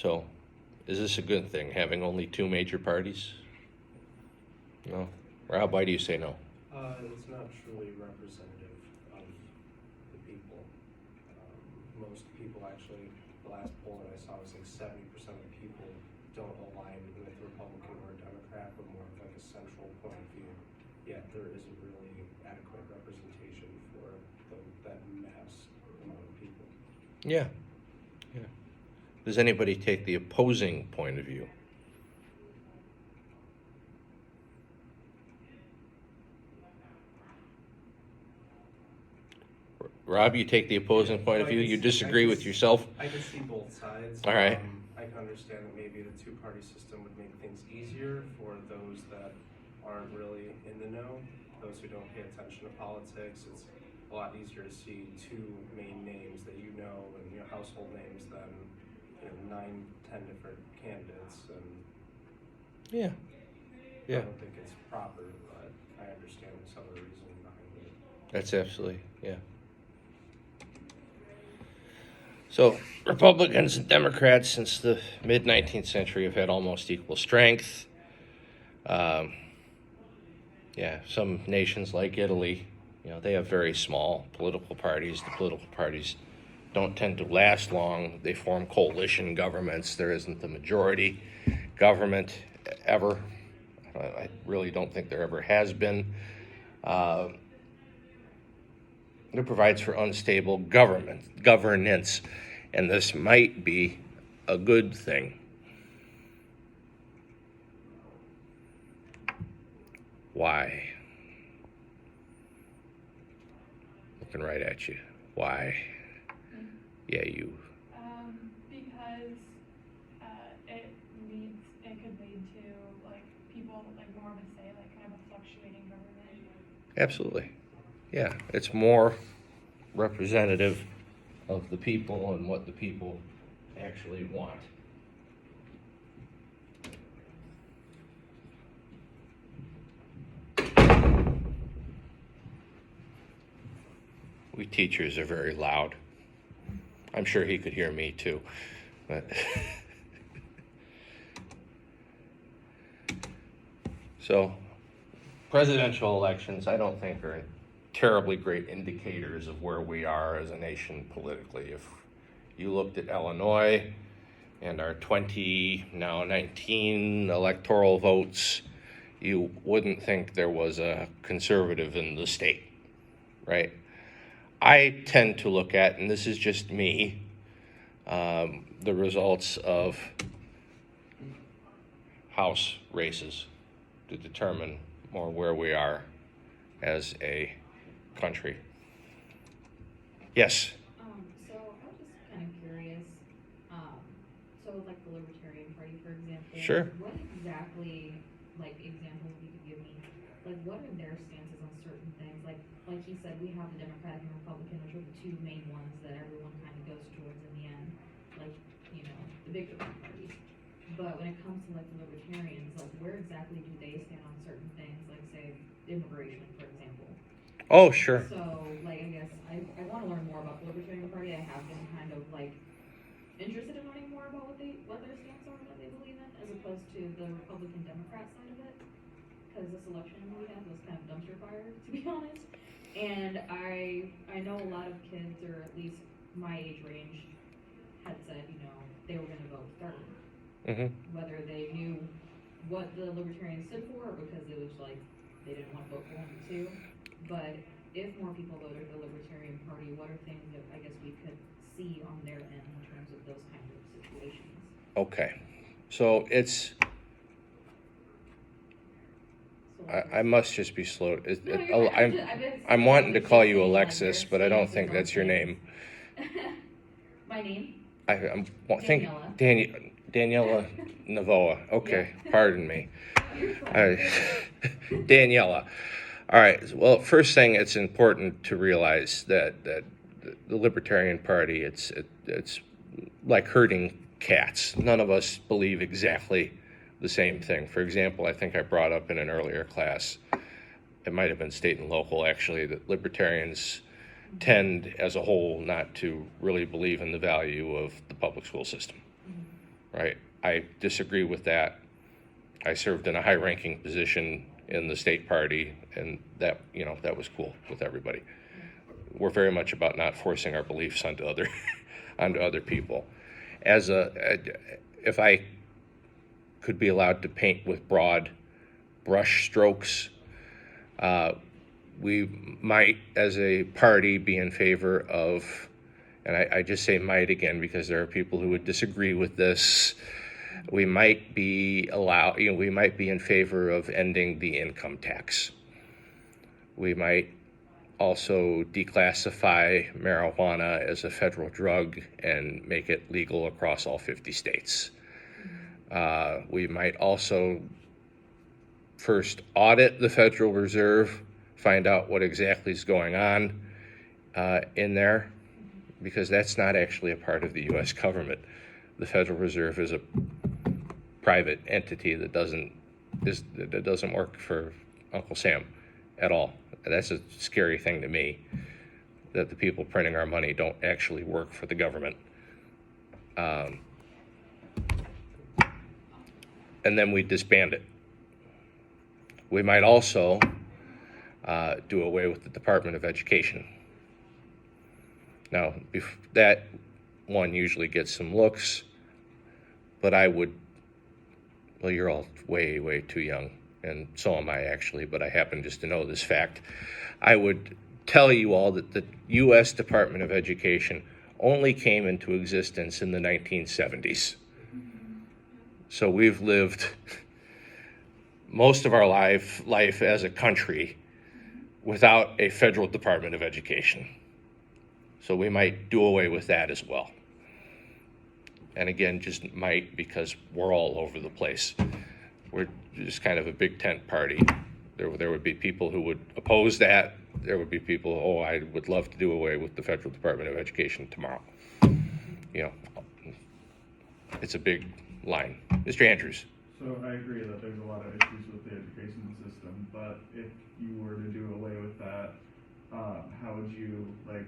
So, is this a good thing, having only two major parties? No? Rob, why do you say no? It's not truly representative of the people. Most people actually, the last poll that I saw was like 70% of the people don't align with Republican or Democrat, but more of like a central point of view. Yet there isn't really adequate representation for that mass amount of people. Yeah. Does anybody take the opposing point of view? Rob, you take the opposing point of view? You disagree with yourself? I can see both sides. All right. I can understand that maybe the two-party system would make things easier for those that aren't really in the know, those who don't pay attention to politics. It's a lot easier to see two main names that you know and household names than 9, 10 different candidates. And Yeah. I don't think it's proper, but I understand some of the reasoning behind it. That's absolutely, yeah. So, Republicans and Democrats since the mid-19th century have had almost equal strength. Some nations like Italy, they have very small political parties. The political parties don't tend to last long. They form coalition governments. There isn't the majority government ever. I really don't think there ever has been. It provides for unstable governance, and this might be a good thing. Why? Looking right at you. Why? Yeah, you. Because it could lead to people more of a say, kind of a fluctuating government. Absolutely. Yeah, it's more representative of the people and what the people actually want. We teachers are very loud. I'm sure he could hear me too. But so, presidential elections, I don't think are terribly great indicators of where we are as a nation politically. If you looked at Illinois and our 19 electoral votes, you wouldn't think there was a conservative in the state, right? I tend to look at, and this is just me, the results of House races to determine more where we are as a country. Yes? So I was just kind of curious, so the Libertarian Party, for example. Sure. What exactly, examples you could give me, what are their stances on certain things? Like he said, we have the Democratic and Republican, which are the two main ones that everyone kind of goes towards in the end, the bigger parties. But when it comes to the Libertarians, where exactly do they stand on certain things, say immigration, for example? Oh, sure. So, I guess I want to learn more about the Libertarian Party. I have been kind of interested in learning more about what their stance are and what they believe in, as opposed to the Republican Democrat side of it. Because this election we had was kind of dumpster fire, to be honest. And I know a lot of kids, or at least my age range, had said they were going to vote third. Mm-hmm. Whether they knew what the Libertarians stood for, or because it was they didn't want to vote for them too. But if more people voted for the Libertarian Party, what are things that I guess we could see on their end in terms of those kinds of situations? Okay. So it's... I must just be slow. I'm wanting to call you Alexis, but I don't think that's your name. My name? I'm think Daniela Navoa. Okay, yeah. Pardon me. Daniela. All right. Well, first thing, it's important to realize that the Libertarian Party, it's like herding cats. None of us believe exactly the same thing. For example, I think I brought up in an earlier class, it might have been state and local actually, that libertarians tend as a whole not to really believe in the value of the public school system. right? I disagree with that. I served in a high-ranking position in the state party, and that, that was cool with everybody. We're very much about not forcing our beliefs onto other onto other people. If I could be allowed to paint with broad brush strokes, we might, as a party, be in favor of, and I just say might again because there are people who would disagree with this. We might be we might be in favor of ending the income tax. We might also declassify marijuana as a federal drug and make it legal across all 50 states. We might also first audit the Federal Reserve, find out what exactly is going on in there, because that's not actually a part of the U.S. government. The Federal Reserve is a private entity that doesn't work for Uncle Sam at all. That's a scary thing to me, that the people printing our money don't actually work for the government. And then we disband it. We might also do away with the Department of Education. Now, that one usually gets some looks, but well, you're all way, way too young, and so am I actually, but I happen just to know this fact. I would tell you all that the U.S. Department of Education only came into existence in the 1970s. So we've lived most of our life as a country without a federal Department of Education. So we might do away with that as well. And again, just might, because we're all over the place. We're just kind of a big tent party. There would be people who would oppose that. There would be people, I would love to do away with the Federal Department of Education tomorrow. It's a big line. Mr. Andrews. So I agree that there's a lot of issues with the education system, but if you were to do away with that,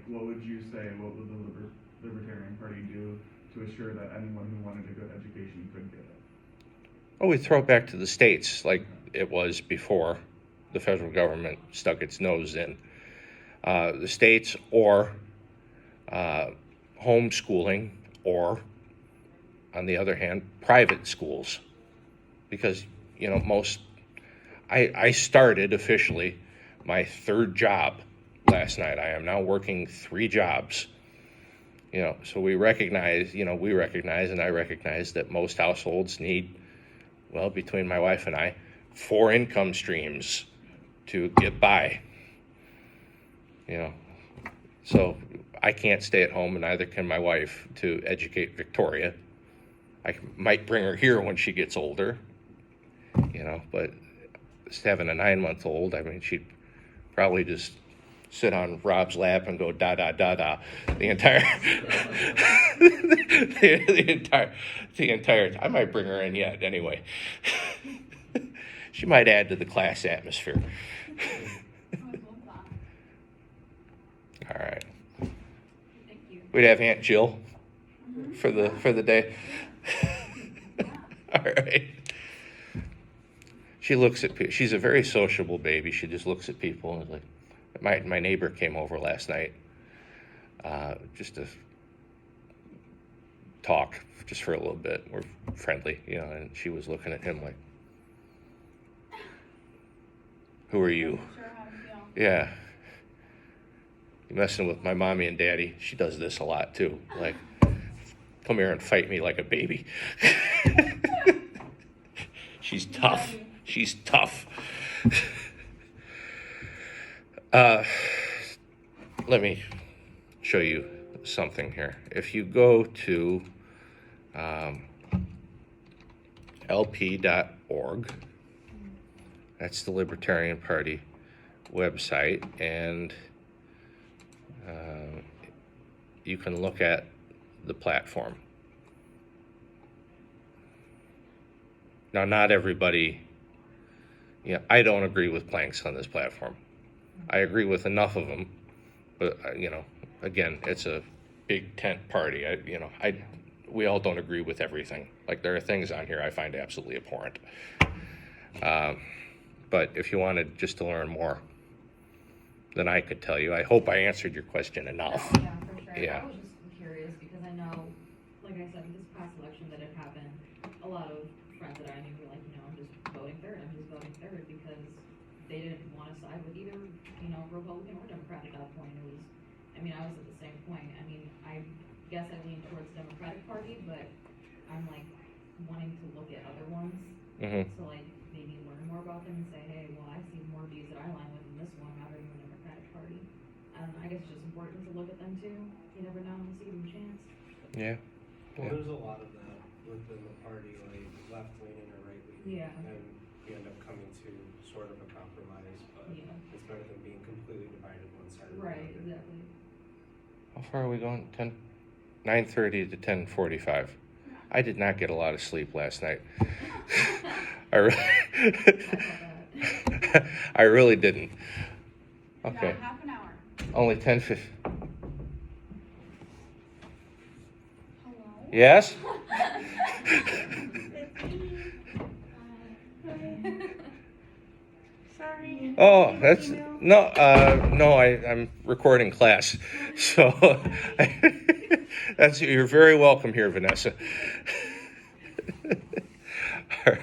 what would you say, what would the Libertarian Party do to assure that anyone who wanted a good education could get it? Well, we throw it back to the states like it was before the federal government stuck its nose in. The states, or homeschooling, or, on the other hand, private schools. Because, I started officially my third job last night. I am now working 3 jobs. So we recognize, and I recognize that most households need, between my wife and I, 4 income streams to get by. So I can't stay at home, and neither can my wife, to educate Victoria. I might bring her here when she gets older, but just having a 9-month-old, she'd probably just sit on Rob's lap and go da da da da the entire the entire. I might bring her in yet anyway. She might add to the class atmosphere. All right. Thank you. We'd have Aunt Jill for the day. All right. She looks at people. She's a very sociable baby. She just looks at people and is like, my neighbor came over last night, just to talk, just for a little bit. We're friendly, and she was looking at him like, who are you? Sure how to feel. Yeah. You messing with my mommy and daddy? She does this a lot too. Like, come here and fight me like a baby. She's tough. She's tough. Let me show you something here. If you go to lp.org, that's the Libertarian Party website, and you can look at the platform. Now, not everybody, I don't agree with planks on this platform. I agree with enough of them, but again, it's a big tent party. we all don't agree with everything. Like, there are things on here I find absolutely abhorrent. But if you wanted just to learn more, then I could tell you. I hope I answered your question enough. Yeah, for sure. Yeah. I was just curious because I know, like I said, this past election that had happened, a lot of friends that I knew were like, I'm just voting third because they didn't want to side with either, Republican or Democrat at that point. It was, I was at the same point. I guess I lean towards the Democratic Party, but I'm like wanting to look at other ones Mm-hmm. to like maybe learn more about them and say, hey, well, I see more views that I align with in this one rather than the Democratic Party. I don't know, I guess it's just important to look at them too. You never know, let's give them a chance. Yeah. Well, Yeah. there's a lot of that within the party, like left leaning or right leaning. Yeah. And we end up coming to sort of a compromise, but Yeah. it's better than being completely divided one side or the Right, other. exactly. How far are we going? 9:30 to 10:45. I did not get a lot of sleep last night. I I really didn't. Okay. About half an hour. Only 10:50. Hello? Yes? Sorry. Oh, that's no, I'm recording class, so you're very welcome here, Vanessa. All right.